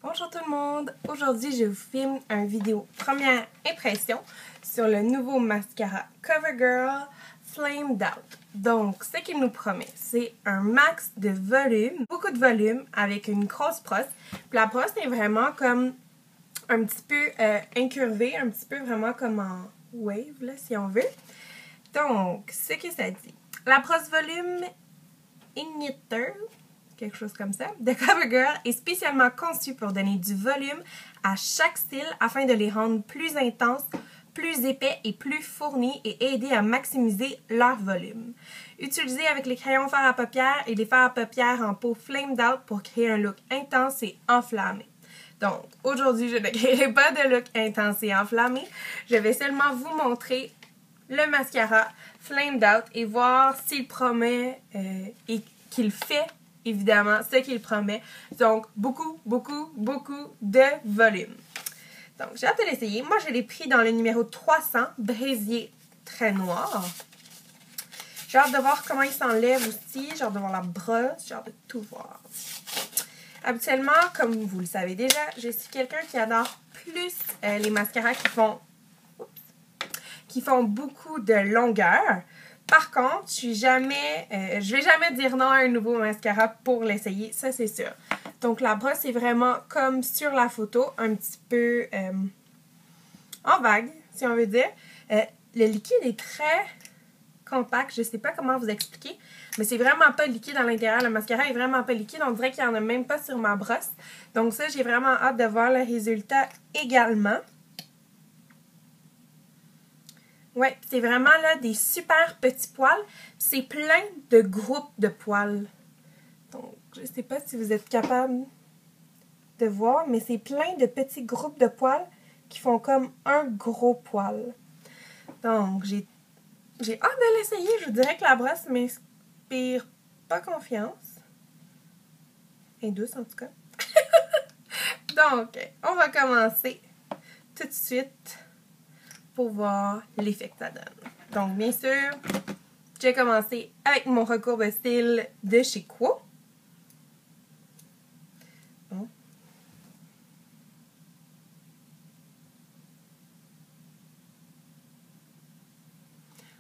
Bonjour tout le monde! Aujourd'hui, je vous filme une vidéo première impression sur le nouveau mascara CoverGirl Flamed Out. Donc, ce qu'il nous promet, c'est un max de volume, beaucoup de volume avec une grosse brosse. Puis la brosse est vraiment comme un petit peu incurvée, un petit peu vraiment comme en wave, là, si on veut. Donc, ce que ça dit. La brosse volume Igniter, quelque chose comme ça, de CoverGirl est spécialement conçue pour donner du volume à chaque style afin de les rendre plus intenses, plus épais et plus fournis et aider à maximiser leur volume. Utilisée avec les crayons fards à paupières et les fards à paupières en peau Flamed Out pour créer un look intense et enflammé. Donc, aujourd'hui, je ne créerai pas de look intense et enflammé. Je vais seulement vous montrer le mascara Flamed Out et voir s'il promet et qu'il fait évidemment ce qu'il promet. Donc, beaucoup de volume. Donc, j'ai hâte de l'essayer. Moi, je l'ai pris dans le numéro 300, Brésier très noir. J'ai hâte de voir comment il s'enlève aussi. J'ai hâte de voir la brosse. J'ai hâte de tout voir. Habituellement, comme vous le savez déjà, je suis quelqu'un qui adore plus les mascaras qui font beaucoup de longueur. Par contre, je vais jamais dire non à un nouveau mascara pour l'essayer, ça c'est sûr. Donc la brosse est vraiment comme sur la photo, un petit peu en vague, si on veut dire. Le liquide est très compact, je sais pas comment vous expliquer, mais c'est vraiment pas liquide à l'intérieur. Le mascara est vraiment pas liquide, on dirait qu'il n'y en a même pas sur ma brosse. Donc ça, j'ai vraiment hâte de voir le résultat également. Ouais, c'est vraiment là des super petits poils. C'est plein de groupes de poils. Donc, je sais pas si vous êtes capable de voir, mais c'est plein de petits groupes de poils qui font comme un gros poil. Donc, j'ai hâte de l'essayer. Je vous dirais que la brosse m'inspire pas confiance. Elle est douce en tout cas. Donc, on va commencer tout de suite pour voir l'effet que ça donne. Donc, bien sûr, j'ai commencé avec mon recourbe-style de chez Quo. Bon.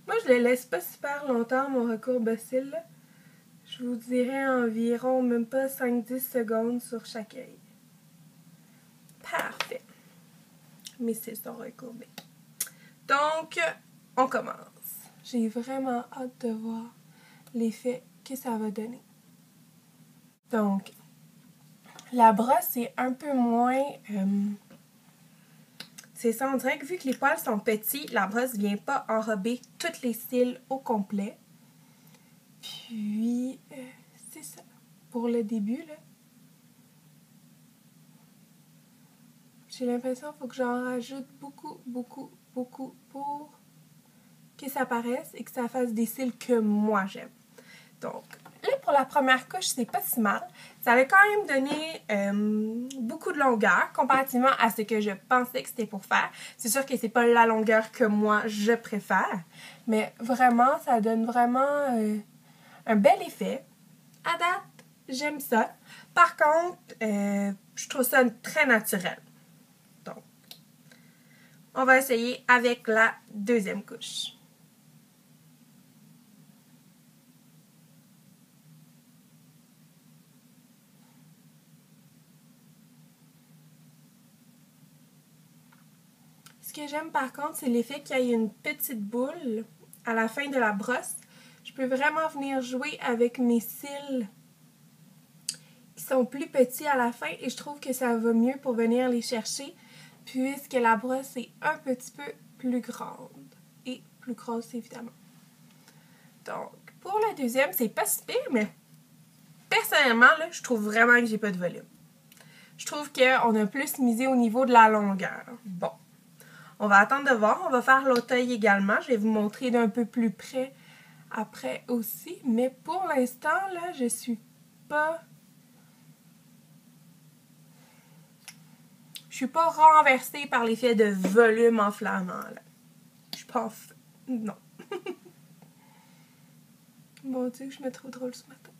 Moi, je le laisse pas super longtemps, mon recourbe-style. Je vous dirais environ, même pas 5-10 secondes sur chaque œil. Parfait. Mes cils sont recourbés. Donc, on commence. J'ai vraiment hâte de voir l'effet que ça va donner. Donc, la brosse est un peu moins... c'est ça, on dirait que vu que les poils sont petits, la brosse ne vient pas enrober tous les cils au complet. Puis, c'est ça. Pour le début, là, j'ai l'impression qu'il faut que j'en rajoute beaucoup pour que ça paraisse et que ça fasse des cils que moi j'aime. Donc, là, pour la première couche, c'est pas si mal. Ça avait quand même donné beaucoup de longueur comparativement à ce que je pensais que c'était pour faire. C'est sûr que c'est pas la longueur que moi je préfère, mais vraiment, ça donne vraiment un bel effet. À date, j'aime ça. Par contre, je trouve ça très naturel. Donc, on va essayer avec la deuxième couche. Ce que j'aime par contre, c'est l'effet qu'il y ait une petite boule à la fin de la brosse. Je peux vraiment venir jouer avec mes cils qui sont plus petits à la fin et je trouve que ça va mieux pour venir les chercher puisque la brosse est un petit peu plus grande et plus grosse évidemment. Donc, pour la deuxième, c'est pas si pire, mais personnellement, là, je trouve vraiment que j'ai pas de volume. Je trouve qu'on a plus misé au niveau de la longueur. Bon. On va attendre de voir. On va faire l'autre œil également. Je vais vous montrer d'un peu plus près après aussi. Mais pour l'instant, là, je suis pas... Je suis pas renversée par l'effet de volume enflammant, là. Je pense... Non. Mon Dieu, je me trouve drôle ce matin.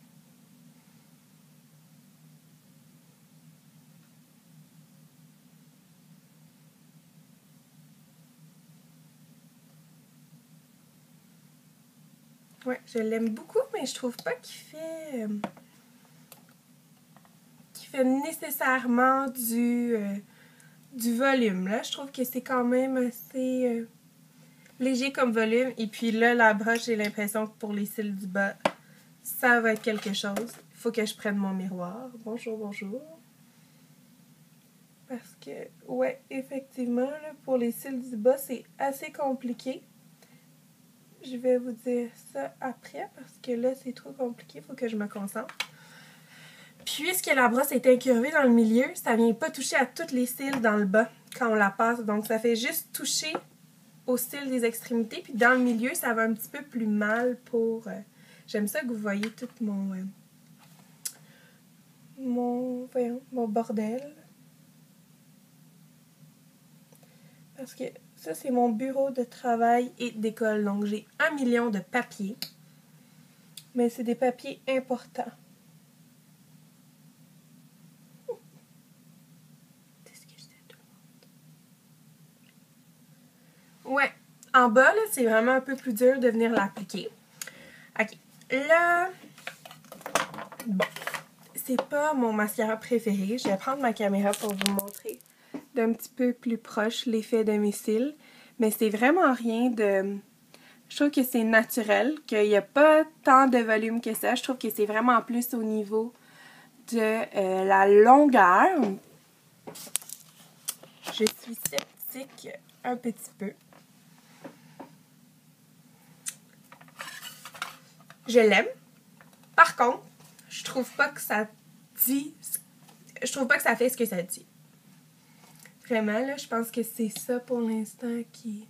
Ouais, je l'aime beaucoup, mais je trouve pas qu'il fait nécessairement du volume. Là, je trouve que c'est quand même assez léger comme volume. Et puis là, la broche, j'ai l'impression que pour les cils du bas, ça va être quelque chose. Il faut que je prenne mon miroir. Bonjour, bonjour. Parce que, ouais, effectivement, là, pour les cils du bas, c'est assez compliqué. Je vais vous dire ça après parce que là, c'est trop compliqué. Il faut que je me concentre. Puisque la brosse est incurvée dans le milieu, ça vient pas toucher à toutes les cils dans le bas quand on la passe. Donc, ça fait juste toucher au cils des extrémités. Puis dans le milieu, ça va un petit peu plus mal pour... j'aime ça que vous voyez tout mon bordel. Parce que ça, c'est mon bureau de travail et d'école. Donc, j'ai 1 million de papiers. Mais c'est des papiers importants. Ouais, en bas, là, c'est vraiment un peu plus dur de venir l'appliquer. Ok, là, bon, c'est pas mon mascara préféré. Je vais prendre ma caméra pour vous montrer d'un petit peu plus proche l'effet de mes cils. Mais c'est vraiment rien de... Je trouve que c'est naturel, qu'il n'y a pas tant de volume que ça. Je trouve que c'est vraiment plus au niveau de la longueur. Je suis sceptique un petit peu. Je l'aime. Par contre, je trouve pas que ça dit... Je trouve pas que ça fait ce que ça dit. Vraiment, là, je pense que c'est ça pour l'instant qui...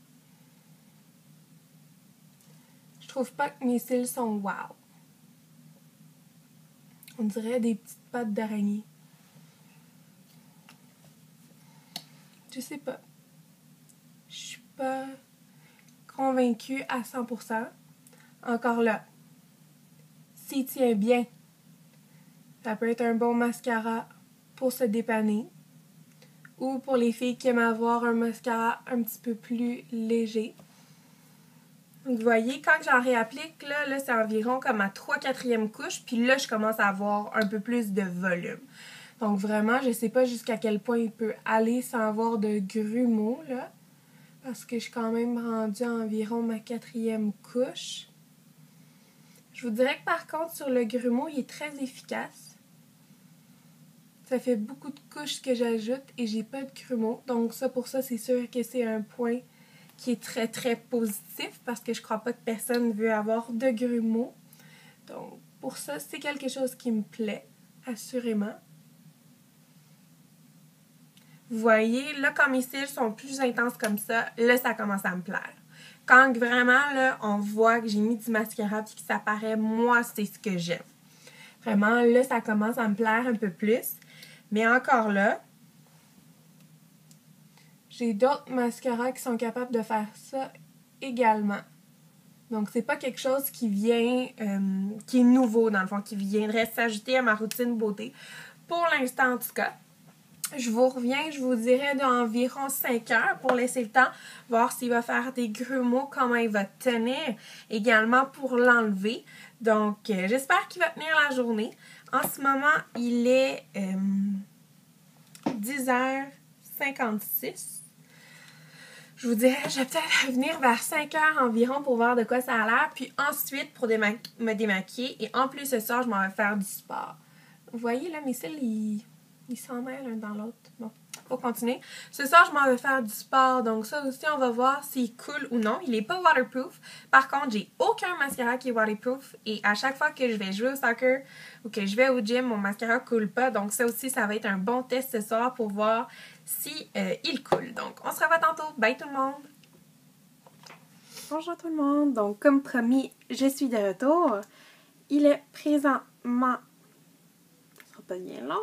Je trouve pas que mes cils sont wow. On dirait des petites pattes d'araignée. Je sais pas. Je suis pas convaincue à 100%. Encore là, s'il tient bien, ça peut être un bon mascara pour se dépanner. Ou pour les filles qui aiment avoir un mascara un petit peu plus léger. Donc, vous voyez, quand j'en réapplique, là c'est environ comme à 3/4e couche. Puis là, je commence à avoir un peu plus de volume. Donc, vraiment, je sais pas jusqu'à quel point il peut aller sans avoir de grumeaux, là. Parce que je suis quand même rendue à environ ma 4e couche. Je vous dirais que par contre, sur le grumeau, il est très efficace. Ça fait beaucoup de couches que j'ajoute et j'ai pas de grumeaux. Donc ça, pour ça, c'est sûr que c'est un point qui est très, très positif parce que je crois pas que personne veut avoir de grumeaux. Donc pour ça, c'est quelque chose qui me plaît, assurément. Vous voyez, là, quand mes cils sont plus intenses comme ça, là, ça commence à me plaire. Quand vraiment, là, on voit que j'ai mis du mascara et que ça paraît, moi, c'est ce que j'aime. Vraiment, là, ça commence à me plaire un peu plus. Mais encore là, j'ai d'autres mascaras qui sont capables de faire ça également. Donc, c'est pas quelque chose qui vient, qui est nouveau dans le fond, qui viendrait s'ajouter à ma routine beauté. Pour l'instant, en tout cas, je vous reviens, je vous dirai d'environ 5 heures pour laisser le temps, voir s'il va faire des grumeaux, comment il va tenir, également pour l'enlever. Donc, j'espère qu'il va tenir la journée. En ce moment, il est 10h56. Je vous dirais, je vais peut-être venir vers 5h environ pour voir de quoi ça a l'air. Puis ensuite, pour me démaquiller. Et en plus, ce soir, je m'en vais faire du sport. Vous voyez, là, mes cils, ils s'en mêlent l'un dans l'autre. Bon, faut continuer. Ce soir, je m'en vais faire du sport. Donc ça aussi, on va voir s'il coule ou non. Il n'est pas waterproof. Par contre, j'ai aucun mascara qui est waterproof. Et à chaque fois que je vais jouer au soccer ou que je vais au gym, mon mascara ne coule pas. Donc ça aussi, ça va être un bon test ce soir pour voir si il coule. Donc, on se revoit tantôt. Bye tout le monde! Bonjour tout le monde! Donc, comme promis, je suis de retour. Il est présentement... Ça sera pas bien long.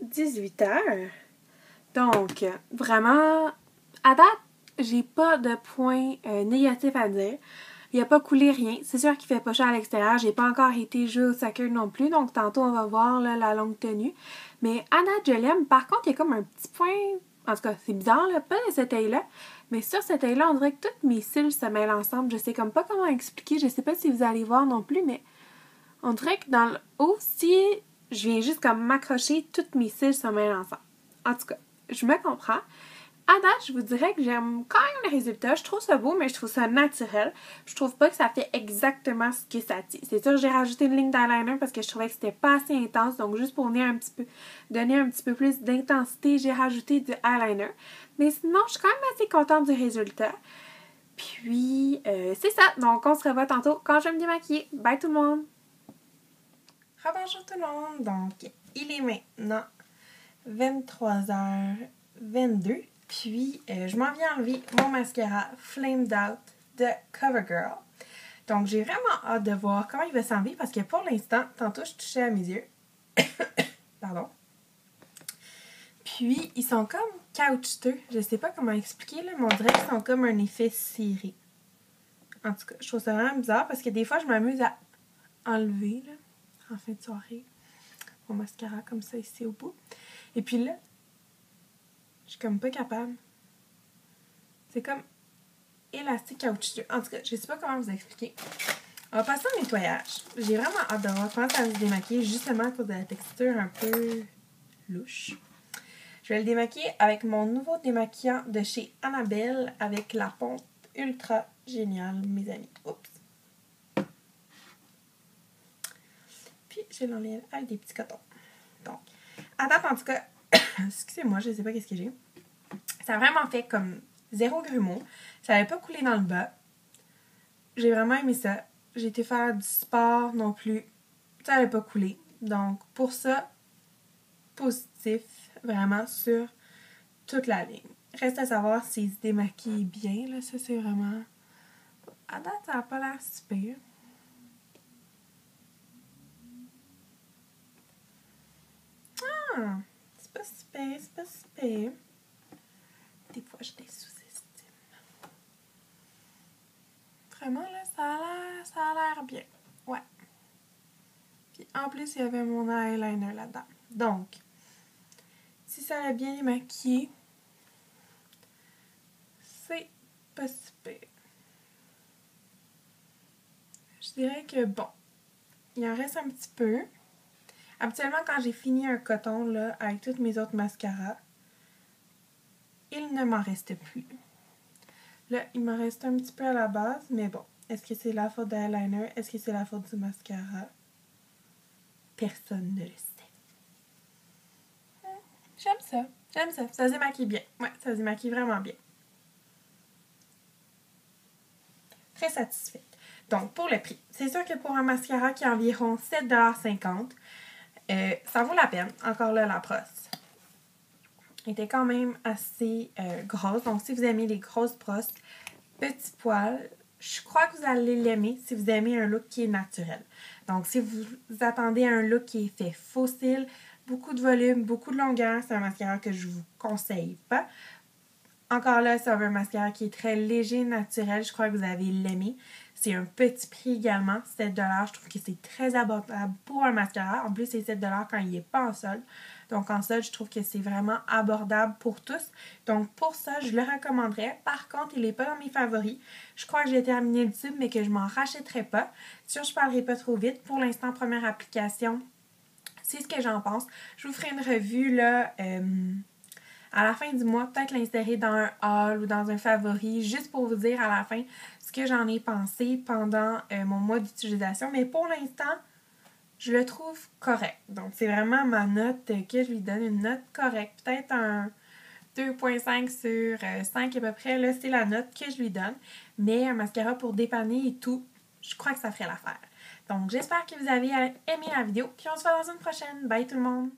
18h. Donc, vraiment, à date, j'ai pas de points négatifs à dire. Il a pas coulé rien. C'est sûr qu'il fait pas chaud à l'extérieur. J'ai pas encore été jouer au soccer non plus. Donc, tantôt, on va voir là, la longue tenue. Mais à date, je l'aime. Par contre, il y a comme un petit point... En tout cas, c'est bizarre, là. Pas de cet œil-là. Mais sur cet œil-là, on dirait que toutes mes cils se mêlent ensemble. Je sais comme pas comment expliquer. Je sais pas si vous allez voir non plus, mais on dirait que dans le haut, si je viens juste comme m'accrocher, toutes mes cils se mêlent ensemble. En tout cas, je me comprends. À date, je vous dirais que j'aime quand même le résultat. Je trouve ça beau, mais je trouve ça naturel. Je trouve pas que ça fait exactement ce que ça dit. C'est sûr, j'ai rajouté une ligne d'eyeliner parce que je trouvais que c'était pas assez intense. Donc, juste pour donner un petit peu plus d'intensité, j'ai rajouté du eyeliner. Mais sinon, je suis quand même assez contente du résultat. Puis, c'est ça. Donc, on se revoit tantôt quand je vais me démaquiller. Bye tout le monde! Rebonjour tout le monde! Donc, il est maintenant 23h22. Puis, je m'en viens enlever mon mascara Flamed Out de CoverGirl. Donc, j'ai vraiment hâte de voir comment il va s'enlever parce que pour l'instant, tantôt, je touchais à mes yeux. Pardon. Puis, ils sont comme caoutchouteux. Je sais pas comment expliquer, là, mais on dirait qu'ils sont comme un effet ciré. En tout cas, je trouve ça vraiment bizarre parce que des fois, je m'amuse à enlever, là, en fin de soirée, mon mascara comme ça ici au bout. Et puis là, je suis comme pas capable. C'est comme élastique caoutchouteux. En tout cas, je sais pas comment vous expliquer. On va passer au nettoyage. J'ai vraiment hâte de voir comment ça va se démaquiller, justement à cause de la texture un peu louche. Je vais le démaquiller avec mon nouveau démaquillant de chez Annabelle avec la pompe ultra géniale, mes amis. Oups! Puis, je vais l'enlever avec des petits cotons. Donc, à date, en tout cas, excusez-moi, je sais pas qu'est-ce que j'ai. Ça a vraiment fait comme zéro grumeau. Ça n'avait pas coulé dans le bas. J'ai vraiment aimé ça. J'ai été faire du sport non plus. Ça n'avait pas coulé. Donc, pour ça, positif, vraiment, sur toute la ligne. Reste à savoir s'il se démaquille bien, là. Ça, c'est vraiment... À date, ça n'a pas l'air super. Ah! C'est pas super, c'est pas super. Des fois, je les sous-estime. Vraiment, là, ça a l'air bien. Ouais. Puis, en plus, il y avait mon eyeliner là-dedans. Donc, si ça l'a bien démaquillé, c'est pas super. Je dirais que, bon, il en reste un petit peu. Habituellement, quand j'ai fini un coton, là, avec toutes mes autres mascaras, il ne m'en reste plus. Là, il m'en reste un petit peu à la base, mais bon. Est-ce que c'est la faute de l'eyeliner? Est-ce que c'est la faute du mascara? Personne ne le sait. J'aime ça. J'aime ça. Ça se démaquille bien. Ouais, ça se démaquille vraiment bien. Très satisfaite. Donc, pour le prix, c'est sûr que pour un mascara qui est environ 7,50 $, ça vaut la peine. Encore là, la brosse était quand même assez grosse. Donc, si vous aimez les grosses brosses, petits poils, je crois que vous allez l'aimer si vous aimez un look qui est naturel. Donc, si vous attendez un look qui est fait faux cils, beaucoup de volume, beaucoup de longueur, c'est un mascara que je vous conseille pas. Encore là, c'est un mascara qui est très léger, naturel. Je crois que vous allez l'aimer. C'est un petit prix également, 7 $. Je trouve que c'est très abordable pour un mascara. En plus, c'est 7 $ quand il n'est pas en solde. Donc, en solde, je trouve que c'est vraiment abordable pour tous. Donc, pour ça, je le recommanderais. Par contre, il n'est pas dans mes favoris. Je crois que j'ai terminé le tube, mais que je m'en rachèterai pas. Sûr, je ne parlerai pas trop vite. Pour l'instant, première application, c'est ce que j'en pense. Je vous ferai une revue, là... à la fin du mois, peut-être l'insérer dans un haul ou dans un favori, juste pour vous dire à la fin ce que j'en ai pensé pendant mon mois d'utilisation. Mais pour l'instant, je le trouve correct. Donc, c'est vraiment ma note que je lui donne, une note correcte. Peut-être un 2,5 sur 5 à peu près. Là, c'est la note que je lui donne. Mais un mascara pour dépanner et tout, je crois que ça ferait l'affaire. Donc, j'espère que vous avez aimé la vidéo. Puis on se voit dans une prochaine. Bye tout le monde!